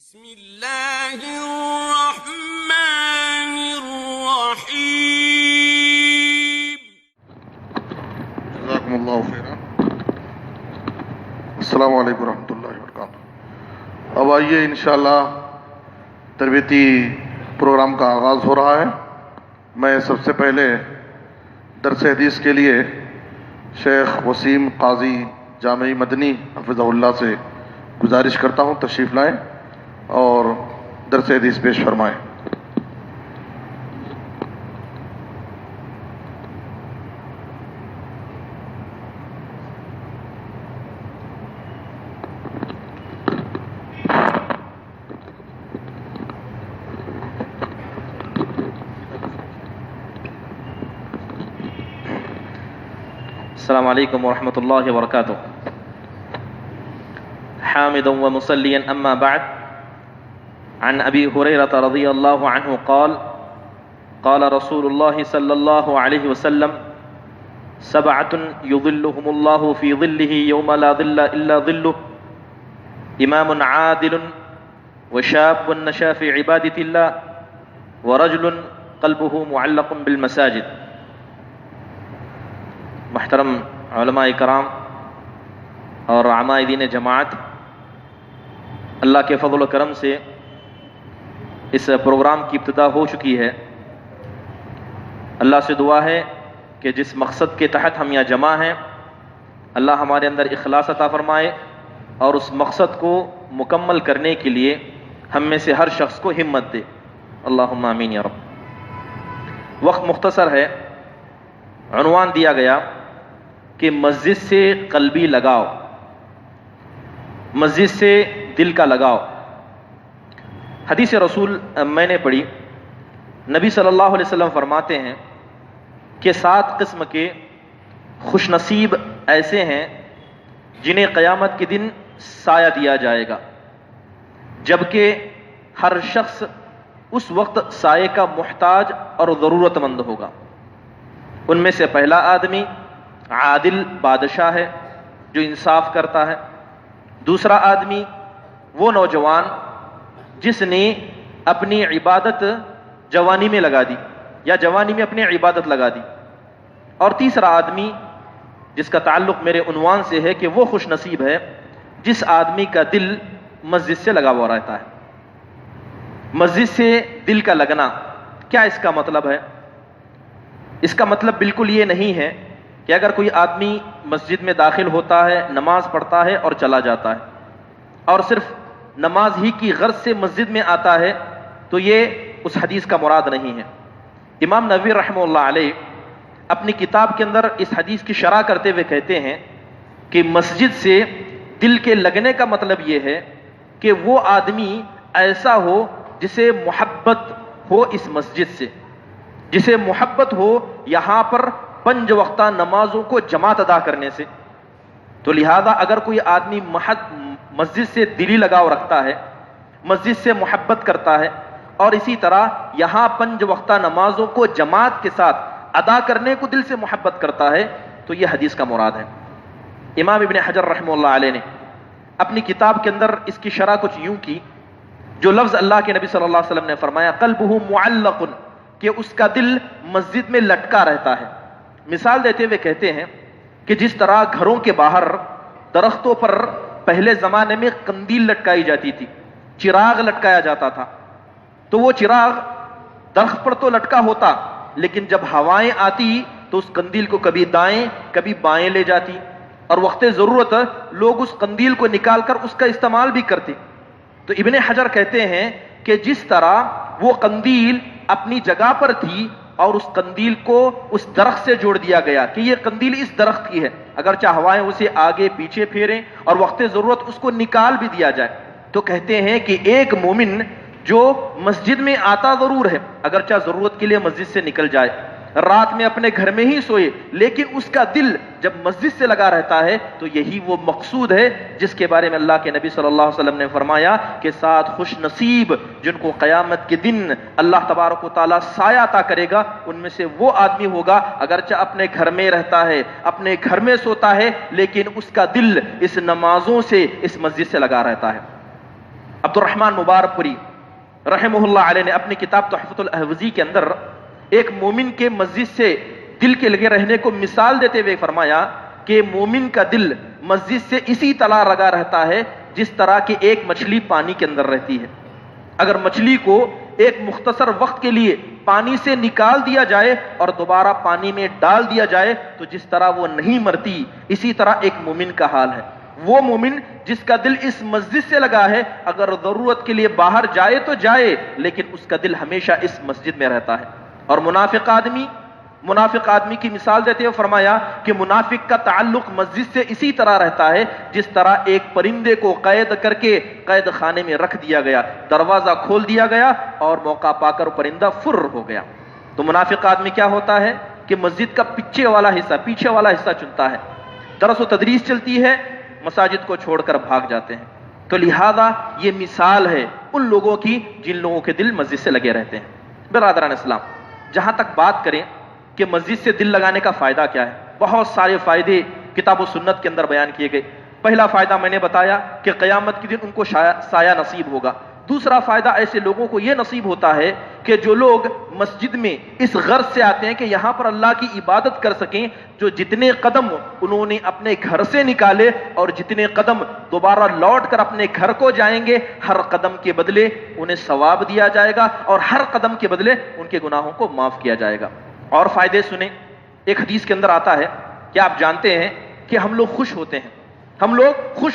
بسم اللہ الرحمن الرحیم۔ جزاکم اللہ خیرا۔ السلام علیکم ورحمۃ اللہ وبرکاتہ۔ اب آئیے انشاءاللہ تربیتی پروگرام کا آغاز ہو رہا ہے۔ میں سب سے پہلے درس حدیث کے لیے شیخ وسیم قاضی جامعی مدنی حفظہ اللہ سے گزارش کرتا ہوں تشریف لائیں اور درس حدیث پیش فرمائیں۔ السلام علیکم ورحمۃ اللہ وبرکاتہ۔ حامدا ومصلیا اما بعد، عن ابی ہریرہ رضی اللہ عنہ قال قال رسول اللہ صلی اللہ علیہ وسلم سبعۃ یظلهم اللہ فی ظلہ یوم لا ظل الا ظلہ، امام عادل وشاب نشا فی عبادۃ اللہ ورجل قلبہ معلق بالمساجد۔ محترم علماء کرام اور عمائدین جماعت، اللہ کے فضل و کرم سے اس پروگرام کی ابتدا ہو چکی ہے۔ اللہ سے دعا ہے کہ جس مقصد کے تحت ہم یہاں جمع ہیں، اللہ ہمارے اندر اخلاص عطا فرمائے اور اس مقصد کو مکمل کرنے کے لیے ہم میں سے ہر شخص کو ہمت دے، اللہم آمین یا رب۔ وقت مختصر ہے، عنوان دیا گیا کہ مسجد سے قلبی لگاؤ، مسجد سے دل کا لگاؤ۔ حدیث رسول میں نے پڑھی، نبی صلی اللہ علیہ وسلم فرماتے ہیں کہ 7 قسم کے خوش نصیب ایسے ہیں جنہیں قیامت کے دن سایہ دیا جائے گا، جبکہ ہر شخص اس وقت سائے کا محتاج اور ضرورت مند ہوگا۔ ان میں سے پہلا آدمی عادل بادشاہ ہے جو انصاف کرتا ہے۔ دوسرا آدمی وہ نوجوان جس نے اپنی عبادت جوانی میں لگا دی یا جوانی میں اپنی عبادت لگا دی۔ اور تیسرا آدمی جس کا تعلق میرے عنوان سے ہے کہ وہ خوش نصیب ہے جس آدمی کا دل مسجد سے لگا ہوا رہتا ہے۔ مسجد سے دل کا لگنا کیا اس کا مطلب ہے؟ اس کا مطلب بالکل یہ نہیں ہے کہ اگر کوئی آدمی مسجد میں داخل ہوتا ہے، نماز پڑھتا ہے اور چلا جاتا ہے اور صرف نماز ہی کی غرض سے مسجد میں آتا ہے تو یہ اس حدیث کا مراد نہیں ہے۔ امام نووی رحمہ اللہ علیہ اپنی کتاب کے اندر اس حدیث کی شرح کرتے ہوئے کہتے ہیں کہ مسجد سے دل کے لگنے کا مطلب یہ ہے کہ وہ آدمی ایسا ہو جسے محبت ہو اس مسجد سے، جسے محبت ہو یہاں پر 5 وقتہ نمازوں کو جماعت ادا کرنے سے۔ تو لہذا اگر کوئی آدمی مسجد سے دلی لگاؤ رکھتا ہے، مسجد سے محبت کرتا ہے اور اسی طرح یہاں 5 وقتہ نمازوں کو جماعت کے ساتھ ادا کرنے کو دل سے محبت کرتا ہے تو یہ حدیث کا مراد ہے۔ امام ابن حجر رحمہ اللہ علیہ نے اپنی کتاب کے اندر اس کی شرح کچھ یوں کی، جو لفظ اللہ کے نبی صلی اللہ علیہ وسلم نے فرمایا قلبہ معلق، کہ اس کا دل مسجد میں لٹکا رہتا ہے۔ مثال دیتے ہوئے کہتے ہیں کہ جس طرح گھروں کے باہر درختوں پر پہلے زمانے میں قندیل لٹکائی جاتی تھی، چراغ لٹکایا جاتا تھا، تو وہ چراغ درخت پر تو لٹکا ہوتا لیکن جب ہوائیں آتی تو اس قندیل کو کبھی دائیں کبھی بائیں لے جاتی اور وقت ضرورت لوگ اس قندیل کو نکال کر اس کا استعمال بھی کرتے۔ تو ابن حجر کہتے ہیں کہ جس طرح وہ قندیل اپنی جگہ پر تھی اور اس قندیل کو اس درخت سے جوڑ دیا گیا کہ یہ قندیل اس درخت کی ہے، اگرچہ ہوائیں اسے آگے پیچھے پھیریں اور وقت ضرورت اس کو نکال بھی دیا جائے، تو کہتے ہیں کہ ایک مومن جو مسجد میں آتا ضرور ہے، اگرچہ ضرورت کے لیے مسجد سے نکل جائے، رات میں اپنے گھر میں ہی سوئے، لیکن اس کا دل جب مسجد سے لگا رہتا ہے تو یہی وہ مقصود ہے جس کے بارے میں اللہ کے نبی صلی اللہ علیہ وسلم نے فرمایا کہ 7 خوش نصیب جن کو قیامت کے دن اللہ تبارک و تعالیٰ سایہ عطا کرے گا، ان میں سے وہ آدمی ہوگا اگرچہ اپنے گھر میں رہتا ہے، اپنے گھر میں سوتا ہے، لیکن اس کا دل اس نمازوں سے، اس مسجد سے لگا رہتا ہے۔ عبدالرحمن مبارک پوری رحمہ اللہ علیہ نے اپنی کتاب تحفۃ الاحوزی کے اندر ایک مومن کے مسجد سے دل کے لگے رہنے کو مثال دیتے ہوئے فرمایا کہ مومن کا دل مسجد سے اسی طرح لگا رہتا ہے جس طرح کہ ایک مچھلی پانی کے اندر رہتی ہے. اگر مچھلی کو ایک مختصر وقت کے لیے پانی سے نکال دیا جائے اور دوبارہ پانی میں ڈال دیا جائے تو جس طرح وہ نہیں مرتی، اسی طرح ایک مومن کا حال ہے. وہ مومن جس کا دل اس مسجد سے لگا ہے، اگر ضرورت کے لیے باہر جائے تو جائے، لیکن اس کا دل ہمیشہ اس مسجد میں رہتا ہے. اور منافق آدمی کی مثال دیتے ہوئے فرمایا کہ منافق کا تعلق مسجد سے اسی طرح رہتا ہے جس طرح ایک پرندے کو قید کر کے قید خانے میں رکھ دیا گیا، دروازہ کھول دیا گیا اور موقع پا کر پرندہ فر ہو گیا. تو منافق آدمی کیا ہوتا ہے کہ مسجد کا پیچھے والا حصہ چنتا ہے. درس و تدریس چلتی ہے، مساجد کو چھوڑ کر بھاگ جاتے ہیں. تو لہذا یہ مثال ہے ان لوگوں کی جن لوگوں کے دل مسجد سے لگے رہتے ہیں. برادران اسلام، جہاں تک بات کریں کہ مسجد سے دل لگانے کا فائدہ کیا ہے، بہت سارے فائدے کتاب و سنت کے اندر بیان کیے گئے. پہلا فائدہ میں نے بتایا کہ قیامت کے دن ان کو سایہ نصیب ہوگا. دوسرا فائدہ ایسے لوگوں کو یہ نصیب ہوتا ہے کہ جو لوگ مسجد میں اس غرض سے آتے ہیں کہ یہاں پر اللہ کی عبادت کر سکیں، جو جتنے قدم انہوں نے اپنے گھر سے نکالے اور جتنے قدم دوبارہ لوٹ کر اپنے گھر کو جائیں گے، ہر قدم کے بدلے انہیں ثواب دیا جائے گا اور ہر قدم کے بدلے ان کے گناہوں کو معاف کیا جائے گا. اور فائدے سنیں. ایک حدیث کے اندر آتا ہے کہ آپ جانتے ہیں کہ ہم لوگ خوش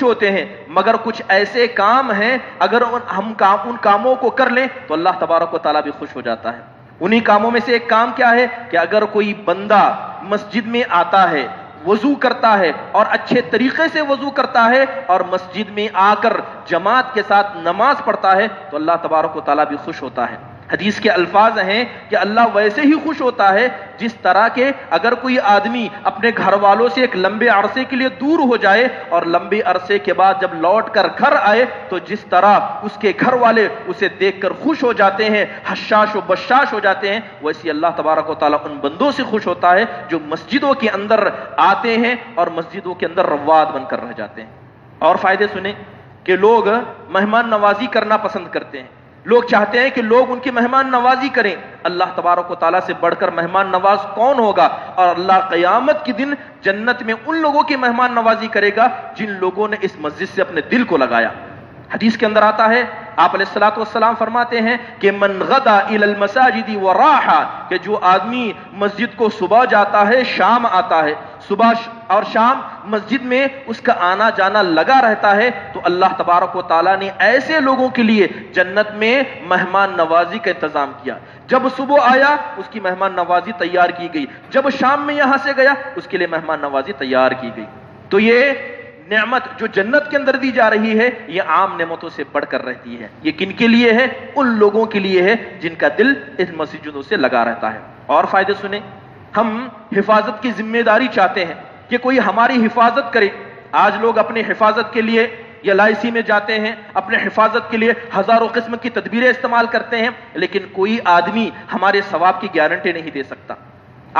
ہوتے ہیں مگر کچھ ایسے کام ہیں اگر ہم ان کاموں کو کر لیں تو اللہ تبارک و تعالیٰ بھی خوش ہو جاتا ہے. انہی کاموں میں سے ایک کام کیا ہے کہ اگر کوئی بندہ مسجد میں آتا ہے، وضو کرتا ہے اور اچھے طریقے سے وضو کرتا ہے اور مسجد میں آ کر جماعت کے ساتھ نماز پڑھتا ہے تو اللہ تبارک و تعالیٰ بھی خوش ہوتا ہے. حدیث کے الفاظ ہیں کہ اللہ ویسے ہی خوش ہوتا ہے جس طرح کہ اگر کوئی آدمی اپنے گھر والوں سے ایک لمبے عرصے کے لیے دور ہو جائے اور لمبے عرصے کے بعد جب لوٹ کر گھر آئے تو جس طرح اس کے گھر والے اسے دیکھ کر خوش ہو جاتے ہیں، حشاش و بشاش ہو جاتے ہیں، ویسے اللہ تبارک و تعالیٰ ان بندوں سے خوش ہوتا ہے جو مسجدوں کے اندر آتے ہیں اور مسجدوں کے اندر رواد بن کر رہ جاتے ہیں. اور فائدے سنیں کہ لوگ مہمان نوازی کرنا پسند کرتے ہیں. لوگ چاہتے ہیں کہ لوگ ان کی مہمان نوازی کریں. اللہ تبارک و تعالیٰ سے بڑھ کر مہمان نواز کون ہوگا؟ اور اللہ قیامت کے دن جنت میں ان لوگوں کی مہمان نوازی کرے گا جن لوگوں نے اس مسجد سے اپنے دل کو لگایا. حدیث کے اندر آتا ہے، آپ علیہ الصلوۃ والسلام فرماتے ہیں کہ من غدا الی المساجد وراح، کہ جو آدمی مسجد کو صبح جاتا ہے شام آتا ہے، صبح اور شام مسجد میں اس کا آنا جانا لگا رہتا ہے، تو اللہ تبارک و تعالیٰ نے ایسے لوگوں کے لیے جنت میں مہمان نوازی کا انتظام کیا. جب صبح آیا اس کی مہمان نوازی تیار کی گئی، جب شام میں یہاں سے گیا اس کے لیے مہمان نوازی تیار کی گئی. تو یہ نعمت جو جنت کے اندر دی جا رہی ہے یہ عام نعمتوں سے بڑھ کر رہتی ہے. یہ کن کے لیے ہے؟ ان لوگوں کے لیے ہے جن کا دل اس مسجدوں سے لگا رہتا ہے. اور فائدے سنیں. ہم حفاظت کی ذمہ داری چاہتے ہیں کہ کوئی ہماری حفاظت کرے. آج لوگ اپنی حفاظت کے لیے یا LIC میں جاتے ہیں، اپنے حفاظت کے لیے ہزاروں قسم کی تدبیریں استعمال کرتے ہیں، لیکن کوئی آدمی ہمارے ثواب کی گارنٹی نہیں دے سکتا.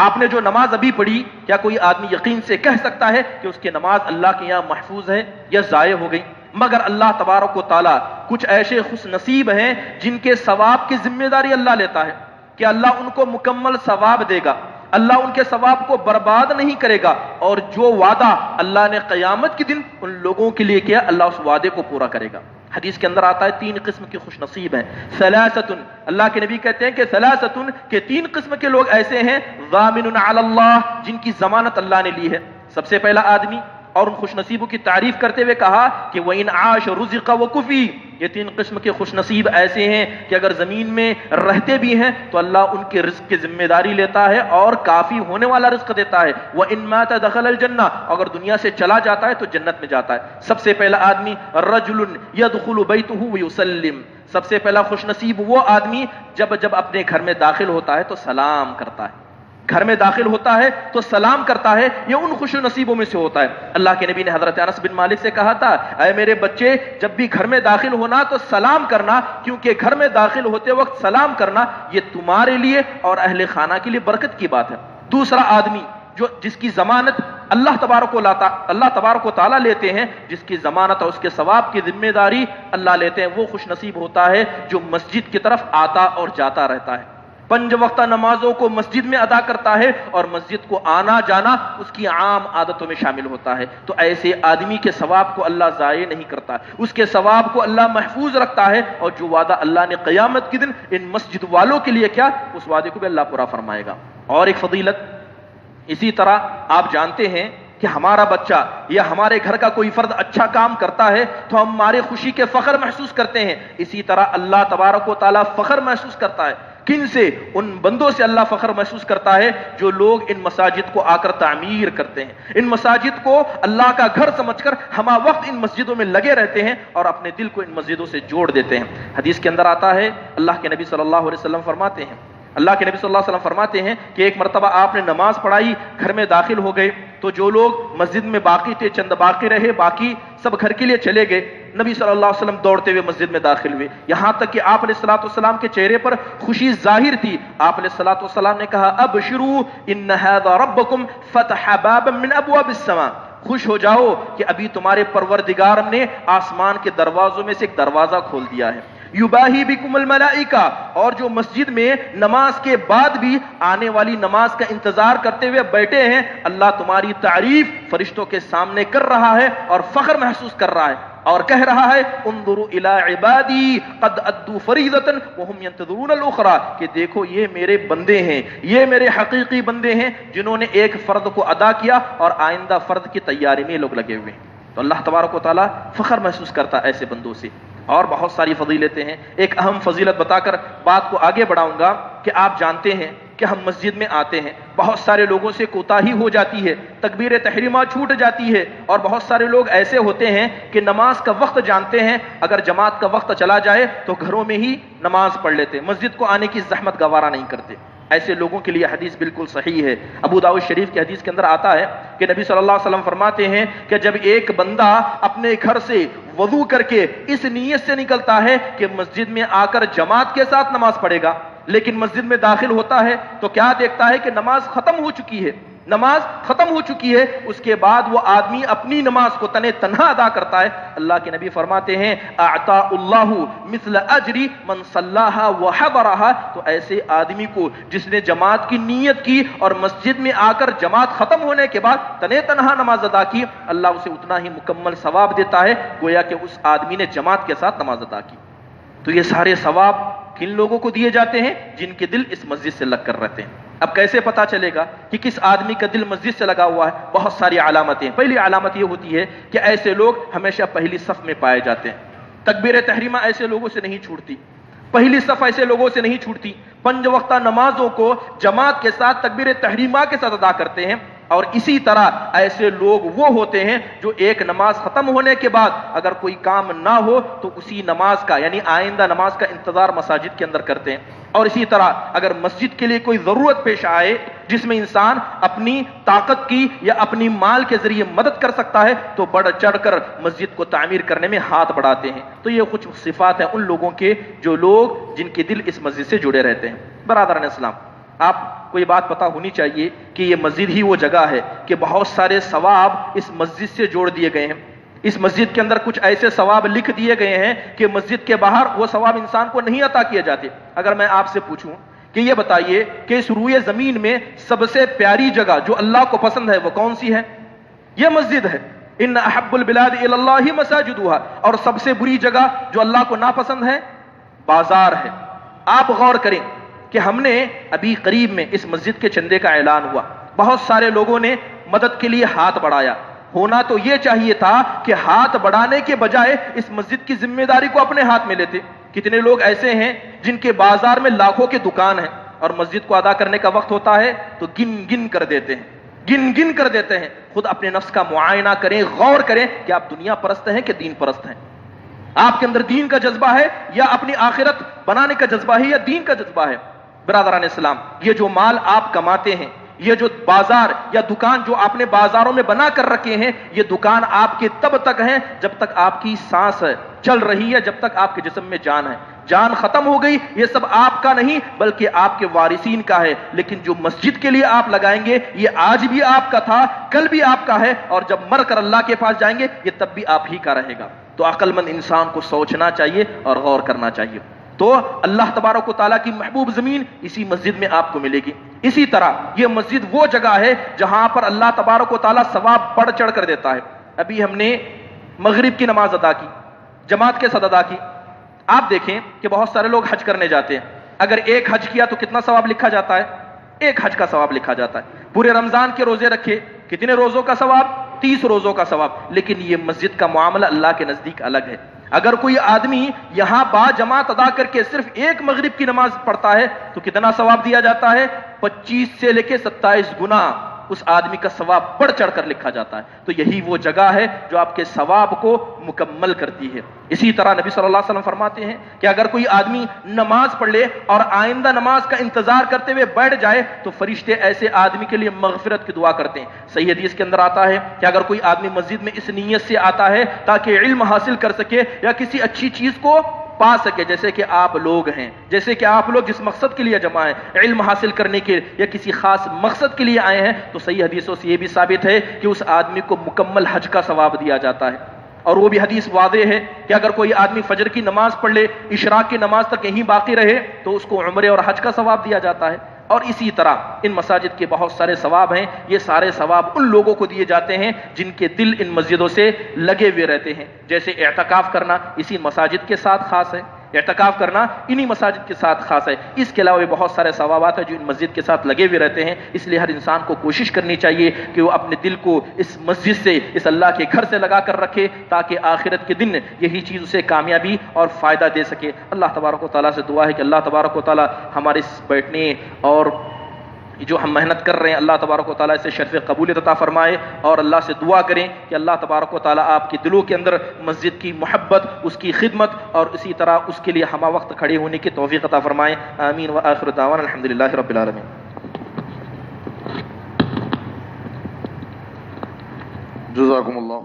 آپ نے جو نماز ابھی پڑھی، کیا کوئی آدمی یقین سے کہہ سکتا ہے کہ اس کی نماز اللہ کے یہاں محفوظ ہے یا ضائع ہو گئی؟ مگر اللہ تبارک و تعالیٰ کچھ ایسے خوش نصیب ہیں جن کے ثواب کی ذمہ داری اللہ لیتا ہے کہ اللہ ان کو مکمل ثواب دے گا، اللہ ان کے ثواب کو برباد نہیں کرے گا، اور جو وعدہ اللہ نے قیامت کے دن ان لوگوں کے لیے کیا اللہ اس وعدے کو پورا کرے گا. حدیث کے اندر آتا ہے 3 قسم کے خوش نصیب ہیں. ثلاثۃ، اللہ کے نبی کہتے ہیں کہ ثلاثۃ، کہ 3 قسم کے لوگ ایسے ہیں ضامن علی اللہ، جن کی ضمانت اللہ نے لی ہے. سب سے پہلا آدمی، اور ان خوش نصیبوں کی تعریف کرتے ہوئے کہا کہ وَإِنْ عَاشَ رُزِقَ وَكُفِي، یہ 3 قسم کے خوش نصیب ایسے ہیں کہ اگر زمین میں رہتے بھی ہیں تو اللہ ان کے رزق کی ذمہ داری لیتا ہے اور کافی ہونے والا رزق دیتا ہے. وَإِنْ مَاتَ دَخَلَ الْجَنَّةَ، اگر دنیا سے چلا جاتا ہے تو جنت میں جاتا ہے. سب سے پہلا آدمی رَجُلٌ يَدْخُلُ بَيْتُهُ وَيُسَلِّمُ، سب سے پہلا خوش نصیب وہ آدمی جب اپنے گھر میں داخل ہوتا ہے تو سلام کرتا ہے. گھر میں داخل ہوتا ہے تو سلام کرتا ہے، یہ ان خوش نصیبوں میں سے ہوتا ہے. اللہ کے نبی نے حضرت انس بن مالک سے کہا تھا، اے میرے بچے جب بھی گھر میں داخل ہونا تو سلام کرنا، کیونکہ گھر میں داخل ہوتے وقت سلام کرنا یہ تمہارے لیے اور اہل خانہ کے لیے برکت کی بات ہے. دوسرا آدمی جس کی ضمانت اللہ تبارک و تعالیٰ لیتے ہیں، جس کی ضمانت اور اس کے ثواب کی ذمہ داری اللہ لیتے ہیں، وہ خوش نصیب ہوتا ہے جو مسجد کی طرف آتا اور جاتا رہتا ہے، 5 وقتہ نمازوں کو مسجد میں ادا کرتا ہے اور مسجد کو آنا جانا اس کی عام عادتوں میں شامل ہوتا ہے۔ تو ایسے آدمی کے ثواب کو اللہ ضائع نہیں کرتا، اس کے ثواب کو اللہ محفوظ رکھتا ہے، اور جو وعدہ اللہ نے قیامت کے دن ان مسجد والوں کے لیے کیا، اس وعدے کو بھی اللہ پورا فرمائے گا۔ اور ایک فضیلت، اسی طرح آپ جانتے ہیں کہ ہمارا بچہ یا ہمارے گھر کا کوئی فرد اچھا کام کرتا ہے تو ہم ہمارے خوشی کے فخر محسوس کرتے ہیں، اسی طرح اللہ تبارک و تعالیٰ فخر محسوس کرتا ہے۔ کن سے؟ ان بندوں سے اللہ فخر محسوس کرتا ہے جو لوگ ان مساجد کو آ کر تعمیر کرتے ہیں، ان مساجد کو اللہ کا گھر سمجھ کر ہمہ وقت ان مسجدوں میں لگے رہتے ہیں اور اپنے دل کو ان مسجدوں سے جوڑ دیتے ہیں۔ حدیث کے اندر آتا ہے، اللہ کے نبی صلی اللہ علیہ وسلم فرماتے ہیں کہ ایک مرتبہ آپ نے نماز پڑھائی، گھر میں داخل ہو گئے تو جو لوگ مسجد میں باقی تھے چند باقی رہے، باقی سب گھر کے لیے چلے گئے۔ نبی صلی اللہ علیہ وسلم دوڑتے ہوئے مسجد میں داخل ہوئے، یہاں تک کہ آپ علیہ الصلوۃ والسلام کے چہرے پر خوشی ظاہر تھی۔ آپ علیہ الصلوۃ والسلام نے کہا، ابشروا ان ھذا ربکم فتح بابا من ابواب السماء، خوش ہو جاؤ کہ ابھی تمہارے پروردگار نے آسمان کے دروازوں میں سے ایک دروازہ کھول دیا ہے۔ یباہی بکم الملائکہ، اور جو مسجد میں نماز کے بعد بھی آنے والی نماز کا انتظار کرتے ہوئے بیٹھے ہیں، اللہ تمہاری تعریف فرشتوں کے سامنے کر رہا ہے اور فخر محسوس کر رہا ہے اور کہہ رہا ہے، انظروا الی عبادی قد ادوا فریضۃ وهم ينتظرون الاخرى، کہ دیکھو یہ میرے بندے ہیں، یہ میرے حقیقی بندے ہیں جنہوں نے ایک فرض کو ادا کیا اور آئندہ فرض کی تیاری میں لوگ لگے ہوئے ہیں۔ تو اللہ تبارک و تعالیٰ فخر محسوس کرتا ہے ایسے بندوں سے۔ اور بہت ساری فضیلتیں ہیں، ایک اہم فضیلت بتا کر بات کو آگے بڑھاؤں گا کہ آپ جانتے ہیں کہ ہم مسجد میں آتے ہیں، بہت سارے لوگوں سے کوتاہی ہو جاتی ہے، تکبیر تحریمہ چھوٹ جاتی ہے، اور بہت سارے لوگ ایسے ہوتے ہیں کہ نماز کا وقت جانتے ہیں، اگر جماعت کا وقت چلا جائے تو گھروں میں ہی نماز پڑھ لیتے، مسجد کو آنے کی زحمت گوارا نہیں کرتے۔ ایسے لوگوں کے لیے حدیث بالکل صحیح ہے۔ ابو داؤد شریف کی حدیث کے اندر آتا ہے کہ نبی صلی اللہ علیہ وسلم فرماتے ہیں کہ جب ایک بندہ اپنے گھر سے وضو کر کے اس نیت سے نکلتا ہے کہ مسجد میں آ کر جماعت کے ساتھ نماز پڑھے گا، لیکن مسجد میں داخل ہوتا ہے تو کیا دیکھتا ہے کہ نماز ختم ہو چکی ہے، نماز ختم ہو چکی ہے، اس کے بعد وہ آدمی اپنی نماز کو تنہا ادا کرتا ہے، اللہ کے نبی فرماتے ہیں اعطا اللہ مثل اجر من صلاها وحضرها، تو ایسے آدمی کو جس نے جماعت کی نیت کی اور مسجد میں آ کر جماعت ختم ہونے کے بعد تنہا نماز ادا کی، اللہ اسے اتنا ہی مکمل ثواب دیتا ہے گویا کہ اس آدمی نے جماعت کے ساتھ نماز ادا کی۔ تو یہ سارے ثواب کن لوگوں کو دیے جاتے ہیں؟ جن کے دل اس مسجد سے لگ کر رہتے ہیں۔ اب کیسے پتا چلے گا کہ کس آدمی کا دل مسجد سے لگا ہوا ہے؟ بہت ساری علامتیں ہیں۔ پہلی علامت یہ ہوتی ہے کہ ایسے لوگ ہمیشہ پہلی صف میں پائے جاتے ہیں، تکبیر تحریمہ ایسے لوگوں سے نہیں چھوٹتی، پہلی صف ایسے لوگوں سے نہیں چھوٹتی، 5 وقتہ نمازوں کو جماعت کے ساتھ تکبیر تحریمہ کے ساتھ ادا کرتے ہیں، اور اسی طرح ایسے لوگ وہ ہوتے ہیں جو ایک نماز ختم ہونے کے بعد اگر کوئی کام نہ ہو تو اسی نماز کا یعنی آئندہ نماز کا انتظار مساجد کے اندر کرتے ہیں، اور اسی طرح اگر مسجد کے لیے کوئی ضرورت پیش آئے جس میں انسان اپنی طاقت کی یا اپنی مال کے ذریعے مدد کر سکتا ہے تو بڑھ چڑھ کر مسجد کو تعمیر کرنے میں ہاتھ بڑھاتے ہیں۔ تو یہ کچھ صفات ہیں ان لوگوں کے جو لوگ جن کے دل اس مسجد سے جڑے رہتے ہیں۔ برادران اسلام، آپ کو یہ بات پتہ ہونی چاہیے کہ یہ مسجد ہی وہ جگہ ہے کہ بہت سارے ثواب اس مسجد سے جوڑ دیے گئے ہیں۔ اس مسجد کے اندر کچھ ایسے ثواب لکھ دیے گئے ہیں کہ مسجد کے باہر وہ ثواب انسان کو نہیں عطا کیے جاتے۔ اگر میں آپ سے پوچھوں کہ یہ بتائیے کہ اس روئے زمین میں سب سے پیاری جگہ جو اللہ کو پسند ہے وہ کون سی ہے؟ یہ مسجد ہے۔ ان احب البلاد الی اللہ مساجدها، اور سب سے بری جگہ جو اللہ کو ناپسند ہے بازار ہے۔ آپ غور کریں کہ ہم نے ابھی قریب میں اس مسجد کے چندے کا اعلان ہوا، بہت سارے لوگوں نے مدد کے لیے ہاتھ بڑھایا۔ ہونا تو یہ چاہیے تھا کہ ہاتھ بڑھانے کے بجائے اس مسجد کی ذمہ داری کو اپنے ہاتھ میں لیتے۔ کتنے لوگ ایسے ہیں جن کے بازار میں لاکھوں کے دکان ہیں اور مسجد کو ادا کرنے کا وقت ہوتا ہے تو گن گن کر دیتے ہیں، گن گن کر دیتے ہیں۔ خود اپنے نفس کا معائنہ کریں، غور کریں کہ آپ دنیا پرست ہیں کہ دین پرست ہیں، آپ کے اندر دین کا جذبہ ہے یا اپنی آخرت بنانے کا جذبہ ہے یا دین کا جذبہ ہے۔ برادران اسلام، یہ جو مال آپ کماتے ہیں، یہ جو بازار یا دکان جو آپ نے بازاروں میں بنا کر رکھے ہیں، یہ دکان آپ کے تب تک ہیں جب تک آپ کی سانس چل رہی ہے، جب تک آپ کے جسم میں جان ہے. جان ختم ہو گئی، یہ سب آپ کا نہیں بلکہ آپ کے وارثین کا ہے. لیکن جو مسجد کے لیے آپ لگائیں گے، یہ آج بھی آپ کا تھا، کل بھی آپ کا ہے، اور جب مر کر اللہ کے پاس جائیں گے یہ تب بھی آپ ہی کا رہے گا. تو عقل مند انسان کو سوچنا چاہیے اور غور کرنا چاہیے. تو اللہ تبارک و تعالیٰ کی محبوب زمین اسی مسجد میں آپ کو ملے گی. اسی طرح یہ مسجد وہ جگہ ہے جہاں پر اللہ تبارک و تعالیٰ ثواب بڑھ چڑھ کر دیتا ہے. ابھی ہم نے مغرب کی نماز ادا کی، جماعت کے ساتھ ادا کی. آپ دیکھیں کہ بہت سارے لوگ حج کرنے جاتے ہیں. اگر ایک حج کیا تو کتنا ثواب لکھا جاتا ہے؟ ایک حج کا ثواب لکھا جاتا ہے. پورے رمضان کے روزے رکھے، کتنے روزوں کا ثواب؟ 30 روزوں کا ثواب. لیکن یہ مسجد کا معاملہ اللہ کے نزدیک الگ ہے. اگر کوئی آدمی یہاں با جماعت ادا کر کے صرف ایک مغرب کی نماز پڑھتا ہے تو کتنا ثواب دیا جاتا ہے؟ 25 سے لے کے 27 گنا اس آدمی کا ثواب بڑھ چڑھ کر لکھا جاتا ہے. تو یہی وہ جگہ ہے جو آپ کے ثواب کو مکمل کرتی ہے. اسی طرح نبی صلی اللہ علیہ وسلم فرماتے ہیں کہ اگر کوئی آدمی نماز پڑھ لے اور آئندہ نماز کا انتظار کرتے ہوئے بیٹھ جائے تو فرشتے ایسے آدمی کے لیے مغفرت کی دعا کرتے ہیں. صحیح حدیث کے اندر آتا ہے کہ اگر کوئی آدمی مسجد میں اس نیت سے آتا ہے تاکہ علم حاصل کر سکے یا کسی اچھی چیز کو پا سکے، جیسے کہ آپ لوگ ہیں، جیسے کہ آپ لوگ جس مقصد کے لیے جمع ہیں، علم حاصل کرنے کے یا کسی خاص مقصد کے لیے آئے ہیں، تو صحیح حدیثوں سے یہ بھی ثابت ہے کہ اس آدمی کو مکمل حج کا ثواب دیا جاتا ہے. اور وہ بھی حدیث واضح ہے کہ اگر کوئی آدمی فجر کی نماز پڑھ لے، اشراق کی نماز تک یہیں باقی رہے تو اس کو عمرے اور حج کا ثواب دیا جاتا ہے. اور اسی طرح ان مساجد کے بہت سارے ثواب ہیں. یہ سارے ثواب ان لوگوں کو دیے جاتے ہیں جن کے دل ان مسجدوں سے لگے ہوئے رہتے ہیں. جیسے اعتکاف کرنا اسی مساجد کے ساتھ خاص ہے، اعتکاف کرنا انہی مساجد کے ساتھ خاص ہے. اس کے علاوہ بھی بہت سارے ثوابات ہیں جو ان مسجد کے ساتھ لگے ہوئے رہتے ہیں. اس لیے ہر انسان کو کوشش کرنی چاہیے کہ وہ اپنے دل کو اس مسجد سے، اس اللہ کے گھر سے لگا کر رکھے تاکہ آخرت کے دن یہی چیز اسے کامیابی اور فائدہ دے سکے. اللہ تبارک و تعالیٰ سے دعا ہے کہ اللہ تبارک و تعالیٰ ہمارے اس بیٹھنے اور جو ہم محنت کر رہے ہیں اللہ تبارک و تعالیٰ سے شرف قبولیت عطا فرمائے. اور اللہ سے دعا کریں کہ اللہ تبارک و تعالیٰ آپ کے دلوں کے اندر مسجد کی محبت، اس کی خدمت اور اسی طرح اس کے لیے ہمہ وقت کھڑے ہونے کی توفیق عطا فرمائے. آمین. وآخر دعوانا الحمدللہ رب العالمین. جزاکم اللہ.